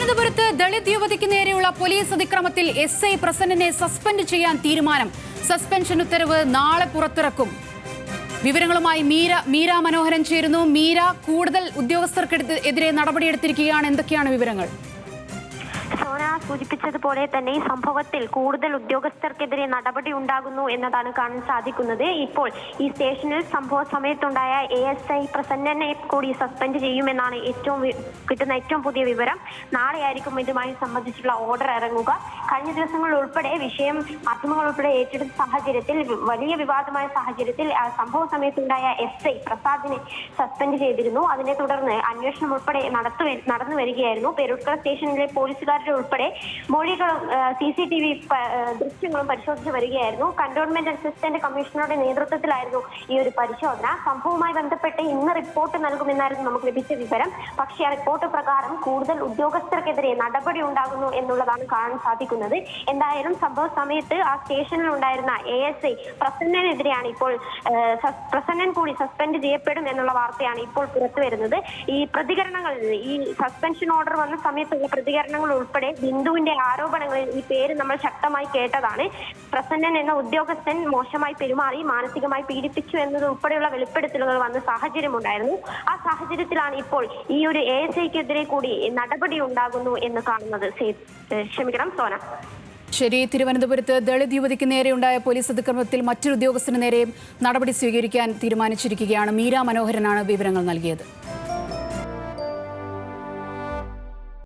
തിരുവനന്തപുരത്ത് ദളിത് യുവതിക്ക് നേരെയുള്ള പോലീസ് അതിക്രമത്തിൽ എസ്ഐ പ്രസന്നനെ സസ്പെൻഡ് ചെയ്യാൻ തീരുമാനം. സസ്പെൻഷൻ ഉത്തരവ് നാളെ പുറത്തിറക്കും. വിവരങ്ങളുമായി മീര മനോഹരൻ ചേരുന്നു. മീര, കൂടുതൽ ഉദ്യോഗസ്ഥർക്കെതിരെ നടപടിയെടുത്തിരിക്കുകയാണ്. എന്തൊക്കെയാണ് വിവരങ്ങൾ? സോന സൂചിപ്പിച്ചതുപോലെ തന്നെ ഈ സംഭവത്തിൽ കൂടുതൽ ഉദ്യോഗസ്ഥർക്കെതിരെ നടപടി ഉണ്ടാകുന്നു എന്നതാണ് കാണാൻ സാധിക്കുന്നത്. ഇപ്പോൾ ഈ സ്റ്റേഷനിൽ സംഭവ സമയത്തുണ്ടായ ASI പ്രസന്നനെ കൂടി സസ്പെൻഡ് ചെയ്യുമെന്നാണ് കിട്ടുന്ന ഏറ്റവും പുതിയ വിവരം. നാളെയായിരിക്കും ഇതുമായി സംബന്ധിച്ചുള്ള ഓർഡർ ഇറങ്ങുക. കഴിഞ്ഞ ദിവസങ്ങളിൽ ഉൾപ്പെടെ വിഷയം മാധ്യമങ്ങൾ ഉൾപ്പെടെ ഏറ്റെടുത്ത സാഹചര്യത്തിൽ, വലിയ വിവാദമായ സാഹചര്യത്തിൽ സംഭവ സമയത്തുണ്ടായ SI പ്രസാദിനെ സസ്പെൻഡ് ചെയ്തിരുന്നു. അതിനെ തുടർന്ന് അന്വേഷണം ഉൾപ്പെടെ നടന്നു വരികയായിരുന്നു. പെരുട്കര സ്റ്റേഷനിലെ പോലീസുകാരുടെ ഉൾപ്പെടെ മൊഴികളും CCTV ദൃശ്യങ്ങളും പരിശോധിച്ച് വരികയായിരുന്നു. കന്റോൺമെന്റ് അസിസ്റ്റന്റ് കമ്മീഷണറുടെ നേതൃത്വത്തിലായിരുന്നു ഈ ഒരു പരിശോധന. സംഭവവുമായി ബന്ധപ്പെട്ട് ഇന്ന് റിപ്പോർട്ട് നൽകുമെന്നായിരുന്നു നമുക്ക് ലഭിച്ച വിവരം. പക്ഷേ ആ റിപ്പോർട്ട് പ്രകാരം കൂടുതൽ ഉദ്യോഗസ്ഥർക്കെതിരെ നടപടി ഉണ്ടാകുന്നു എന്നുള്ളതാണ് കാണാൻ സാധിക്കുന്നത്. എന്തായാലും സംഭവ സമയത്ത് ആ സ്റ്റേഷനിൽ ഉണ്ടായിരുന്ന ASI പ്രസന്നനെതിരെയാണ് ഇപ്പോൾ പ്രസന്നൻ കൂടി സസ്പെൻഡ് ചെയ്യപ്പെടും എന്നുള്ള വാർത്തയാണ് ഇപ്പോൾ പുറത്തു വരുന്നത്. ഈ പ്രതികരണങ്ങളിൽ, ഈ സസ്പെൻഷൻ ഓർഡർ വന്ന സമയത്തുള്ള പ്രതികരണങ്ങൾ ഉൾപ്പെടെ ബിന്ദുവിന്റെ ആരോപണങ്ങളിൽ ഈ പേര് നമ്മൾ ശക്തമായി കേട്ടതാണ്. പ്രസന്നൻ എന്ന ഉദ്യോഗസ്ഥൻ മോശമായി പെരുമാറി, മാനസികമായി പീഡിപ്പിച്ചു എന്നത് ഉൾപ്പെടെയുള്ള വെളിപ്പെടുത്തലുകൾ വന്ന സാഹചര്യമുണ്ടായിരുന്നു. ആ സാഹചര്യത്തിലാണ് ഇപ്പോൾ ഈ ഒരു ASIക്കെതിരെ കൂടി നടപടി ഉണ്ടാകുന്നു എന്ന് കാണുന്നത്. സോന. ശരി, തിരുവനന്തപുരത്ത് ദളിത് യുവതിക്ക് നേരെയുണ്ടായ പോലീസ് അതിക്രമത്തിൽ മറ്റൊരു ഉദ്യോഗസ്ഥന് നേരെയും നടപടി സ്വീകരിക്കാൻ തീരുമാനിച്ചിരിക്കുകയാണ്. മീര മനോഹരനാണ് വിവരങ്ങൾ നൽകിയത്.